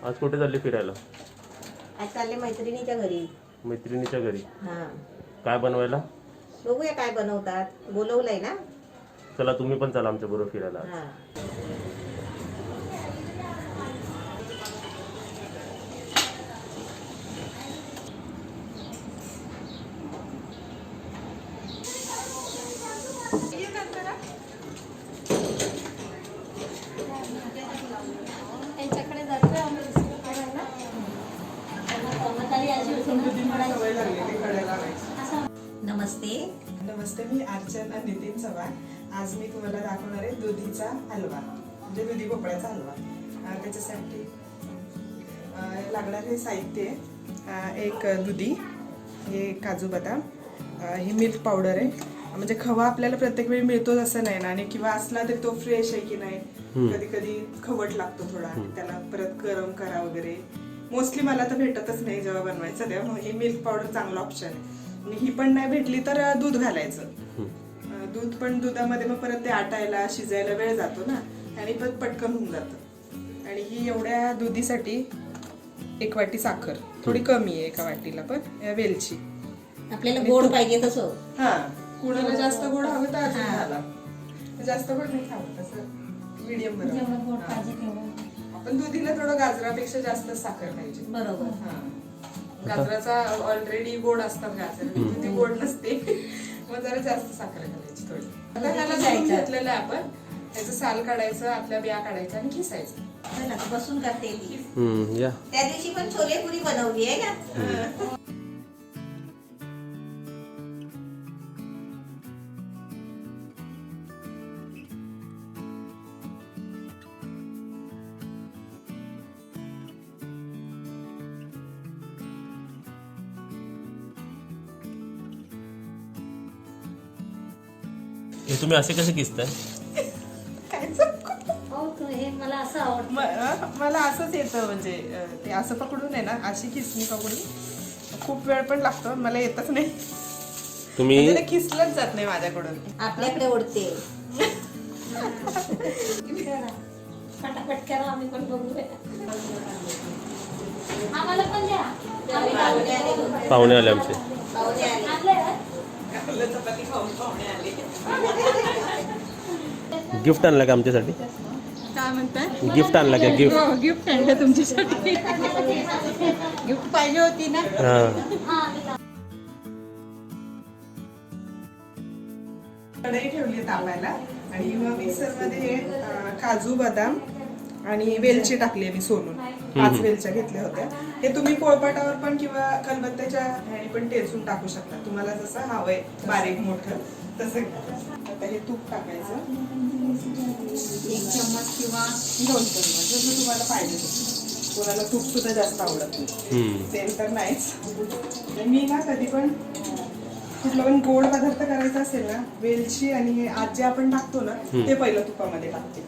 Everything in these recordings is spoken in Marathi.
आज कुठे चालली फिरायला? आज चालले मैत्रिणीच्या घरी. मैत्रिणीच्या घरी? हा. काय बनवायला? बघूया काय बनवतात. बोलवलंय ना. चला तुम्ही पण चला आमच्या बरोबर फिरायला. हा. त्यांच्याकडे जातोय आम्ही रिसिव्ह करायला. नमस्ते. नमस्ते, मी अर्चना नितीन चव्हाण. आज मी तुम्हाला दाखवणार आहे दुधीचा हलवा, म्हणजे दुधी भोपळ्याचा हलवा. त्याच्यासाठी लागणारे साहित्य एक दुधी, हे काजू बदाम, ही मिल्क पावडर आहे. म्हणजे खवा आपल्याला प्रत्येक वेळी मिळतोच असं नाही ना, आणि किंवा असला तरी तो फ्रेश आहे की नाही, कधी कधी खवट लागतो थोडा, त्याला परत गरम करा वगैरे. मोस्टली मला तर भेटतच नाही जेव्हा बनवायचं तेव्हा, हे मिल्क पावडर चांगला ऑप्शन आहे. आणि ही पण नाही भेटली तर दूध घालायचं. दूध पण दुधामध्ये मग परत ते आटायला शिजायला वेळ जातो ना, आणि पण पटकन होऊन जातं. आणि ही एवढ्या दुधीसाठी 1 वाटी साखर, थोडी कमी आहे एका वाटीला, पण वेलची. आपल्याला गोड पाहिजे तसं. हा, कुणाला जास्त गोड हवं तर अजून घाला. जास्त गोड नाही खावं, तसं मीडियम जेवढं गोड बरोबर. पाहिजे तेवढं. आपण दुधीला थोडं गाजरापेक्षा जास्त साखर पाहिजे. बरोबर. हा, गाजराचा ऑलरेडी गोड असतात, गाजर दुधी गोड नसते, मग जरा जास्त साखर घालायची थोडी. आता ह्याला जायचं घेतलेलं आहे आपण, त्याचं साल काढायचं, आतल्या बिया काढायचं आणि खिसायचं. चला, बसून करते ती. या. त्या दिवशी पण छोले पुरी बनवली आहे ना. हे तुम्ही असे कसे किसताय? हो, हे मला असं आवडतं. मला असंच येतं, म्हणजे ते असं पकडून आहे ना, अशी खिसणी पकडून खूप वेळ पण लागतो, मला येतच नाही. तुम्ही म्हणजे ते खिसलंच जात नाही माझ्याकडून. आपल्याकडे ओढते. पटापट करा, आम्ही पण बघूया. आम्हाला पण द्या. पाहुणे आले आमचे. पाहुणे आले. आणलंय? चपाती खाऊन पाहुणे आले. गिफ्ट आणलं का आमच्यासाठी? काय म्हणताय? गिफ्ट आणलं का? गिफ्ट? गिफ्ट आणलं तुमच्यासाठी. गिफ्ट पाहिजे होती ना. हा. कढई ठेवली तापायला, आणि मग मिक्सर मध्ये काजू बदाम आणि वेलची टाकली मी सोलून. 5 वेलच्या घेतल्या होत्या. हे तुम्ही पोळपाटावर पण किंवा खलबत्त्याच्या ह्याने पण टेचून टाकू शकता, तुम्हाला जसं हवंय, बारीक मोठं तसं. आता हे तूप टाकायचं, 1 चम्मच किंवा 2 चम्मच, जसं तुम्हाला पाहिजे तसं. कोणाला तूप सुद्धा जास्त आवडत नाही, तेल तर नाहीच. मी ना कधी पण कुठला पण गोड पदार्थ करायचा असेल ना, वेलची आणि आज जे आपण टाकतो ना, ते पहिलं तुपामध्ये टाकते.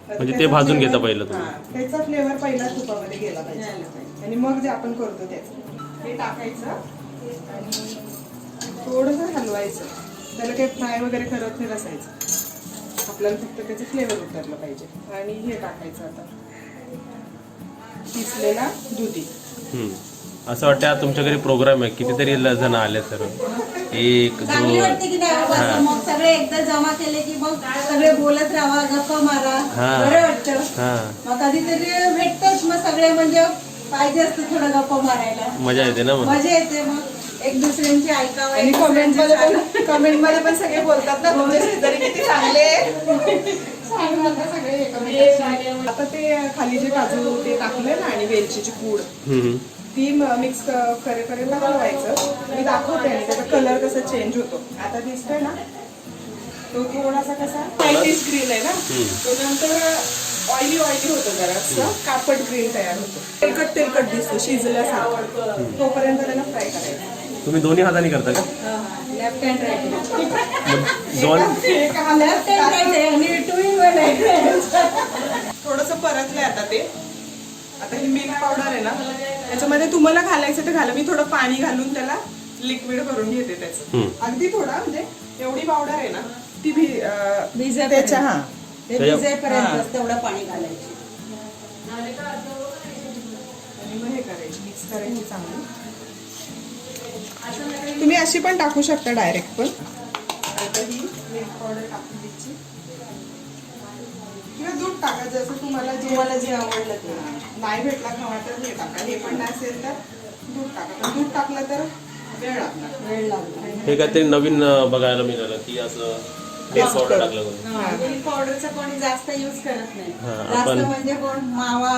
म्हणजे ते भाजून घेता पहिलं तुम्ही? त्याचा फ्लेवर पहिला तुपामध्ये गेला पाहिजे, आणि मग जे आपण करतो त्याचं हे टाकायचं आणि थोडंसं हलवायचं. त्याला काही फ्राय वगैरे करत नाही बसायचं, आपल्याला फक्त त्याचं फ्लेवर उतरलं पाहिजे. आणि हे टाकायचं आता किसलेला दुधी. असं वाटतं तुमच्या घरी प्रोग्राम आहे, कितीतरी जण आले सर. 1 चांगली 2. वाटते की नाही बाबा? मग सगळे एकदा जमा केले की मग सगळे बोलत राहा, गप्पा मारा, बरं वाटतं. मग कधीतरी भेटतोच मग सगळे, म्हणजे पाहिजे असतं थोडं गप्पा मारायला, मजा येते ना. मग मजा येते. मग एक दुसऱ्यांची ऐकावं. आणि कमेंट मध्ये पण सगळे बोलतात ना, तुमचे शेजारी किती चांगले. आता ते खाली जे काजू ते टाकले ना, आणि वेलचीची पूड, ती मिक्स करेपर्यंत हलवायचं. मी दाखवते आणि त्याचा कलर कसा चेंज होतो. आता दिसतोय ना, तो थोडासा कसा लाईटिश ग्रीन आहे ना, तो नंतर ऑइली होतो, जरा कापड ग्रीन तयार होतो, तेलकट दिसतो शिजल्यासारखं. तोपर्यंत त्याला फ्राय करायचं. तुम्ही दोन्ही हाताने करता का? Left hand right hand. थोडंसं परतलंय आता ते. आता ही मिल्क पावडर आहे ना, त्याच्यामध्ये तुम्हाला घालायचं तर घाला. मी थोडं पाणी घालून त्याला लिक्विड करून घेते त्याचं, अगदी थोडा, म्हणजे एवढी पावडर आहे ना ती त्याच्या भिजेपर्यंत तेवढं पाणी घालायचं. करायची चांगली. तुम्ही अशी पण टाकू शकता डायरेक्ट पण. आता ही मिल्क पावडर टाकून द्यायची किंवा दूध टाका, जसं तुम्हाला जे आवडलं ते. नाही भेटला खवा तर हे टाका, हे पण नसेल तर दूध टाका. पण दूध टाकलं तर वेळ लागणार. हे काहीतरी नवीन बघायला मिळालं की असं मिल्क पावडर टाकलं म्हणून. मिल्क पावडरचा कोणी जास्त युज करत नाही. हा, जास्त आपण- म्हणजे कोण मावा,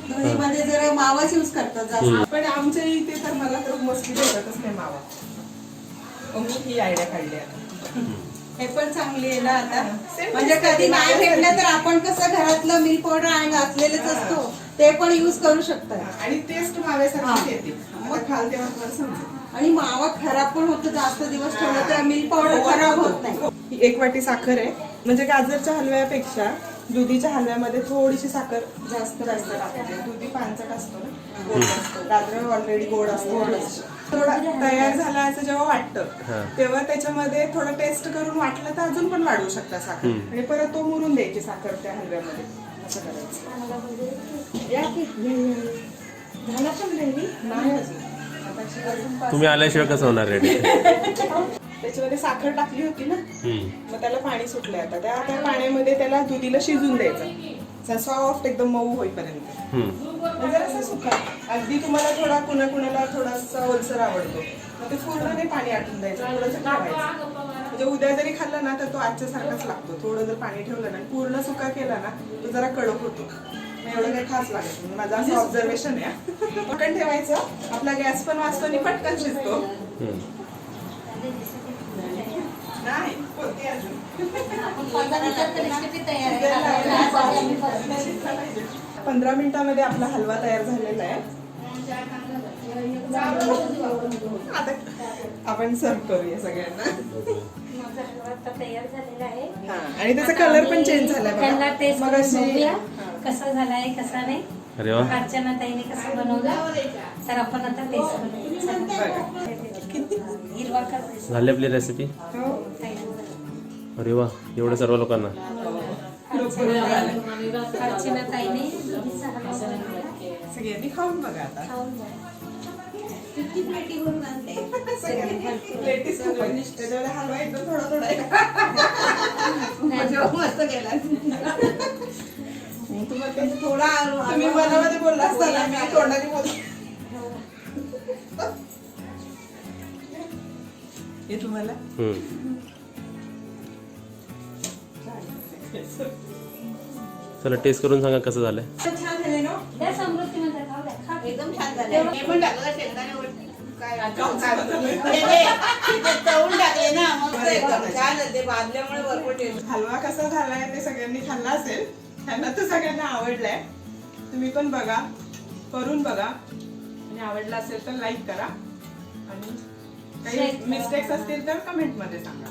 दुधीमध्ये जर मावाच युज करतात जास्त. पण आमच्या इथे तर मला तर मोस्टली भेटतच नाही मावा. मी ही आयडिया काढली आता. हे पण चांगली आहे ना आता. Same म्हणजे taste कधी नाही आहे. भेटलं तर आपण कसं घरातलं मिल्क पावडर आणि घातलेलंच असतो, ते पण युज करू शकतात. आणि टेस्ट माव्यासारखी येते. मग खाल तेव्हा तुम्हाला समजेल. आणि मावा खराब पण होतो जास्त दिवस ठेवलं तर मिल्क पावडर खराब होत नाही. ही 1 वाटी साखर आहे. म्हणजे गाजरच्या हलव्यापेक्षा दुधीच्या हलव्यामध्ये थोडीशी साखर जास्त टाकायची. दुधी पानचट असतो ना, गोड असतो. गाजर ऑलरेडी गोड असतो. थोडा तयार झाला असं जेव्हा वाटतं तेव्हा त्याच्यामध्ये थोडं टेस्ट करून वाटलं तर अजून पण वाढवू शकता साखर. आणि परत तो मुरून द्यायची साखर त्या हलव्यामध्ये. असं करायचं. या की. झाला पण रेडी नाही अजून. तुम्ही आल्याशिवाय कसं होणार रेडी? त्याच्यामध्ये साखर टाकली होती ना, मग त्याला पाणी सुटलंय. आता त्या पाण्यामध्ये त्याला दुधीला शिजून द्यायचं सॉफ्ट एकदम मऊ होईपर्यंत. जरासा सुका, अगदी तुम्हाला थोडा कुणाला थोडासा ओलसर आवडतो मग ते पूर्ण नाही पाणी आटून द्यायचं, थोडंसं ठेवायचं. म्हणजे उद्या जरी खाल्ला ना तर तो आजच्या सारखाच लागतो. थोडं जर पाणी ठेवलं ना, पूर्ण सुका केला ना तो जरा कडक होतो. एवढं काही खास लागत नाही. माझं असं ऑब्झर्वेशन आहे. पटकन ठेवायचं, आपला गॅस पण वाचतो आणि पटकन शिजतो. नाही होते अजून. 15 मिनिटांमध्ये आपला हलवा तयार झालेला आहे. आता आपण सर्व करूया सगळ्यांना. तयार झालेला आहे. आणि त्याचा कलर पण चेंज झालाय त्यांना बघा. टेस्ट मग करून अशी बघूया कसा झालाय कसा नाही. अरे वा, अर्चना ताईने कसं बनवलं तर आपण आता टेस्ट करू. हिरवा कलर झाली आपली रेसिपी. हो. अरे वा, एवढं सर्व लोकांना. अर्चना ताईने दुधीचा हलवा बनवला. सगळ्यांनी खाऊन बघा आता. खाऊन बघा. किती प्लेटी भरून आणते. प्लेटीस खूप आहे. त्याच्यामध्ये हलवा एकदम थोडा आहे. मस्त गेला. तुम्ही मनामध्ये बोलला असताना मी तोंडाने बोलते. हे तुम्हाला चला टेस्ट करून सांगा कसं झालंय. छान झाले ना. द्या समृद्धी म्हणतात. खाऊ द्या. खा. एकदम छान झाले. हे पण टाकलं शेंगदाणे काय तळून टाकले ना, मस्त एकदम छान झाले. भाजल्यामुळे भरपूर टेस्ट. हलवा कसा झालाय ते सगळ्यांनी खाल्ला असेल. त्यांना तर सगळ्यांना आवडलाय. तुम्ही पण बघा, करून बघा आणि आवडला असेल तर लाईक करा आणि काही मिस्टेक्स असतील तर कमेंट मध्ये सांगा.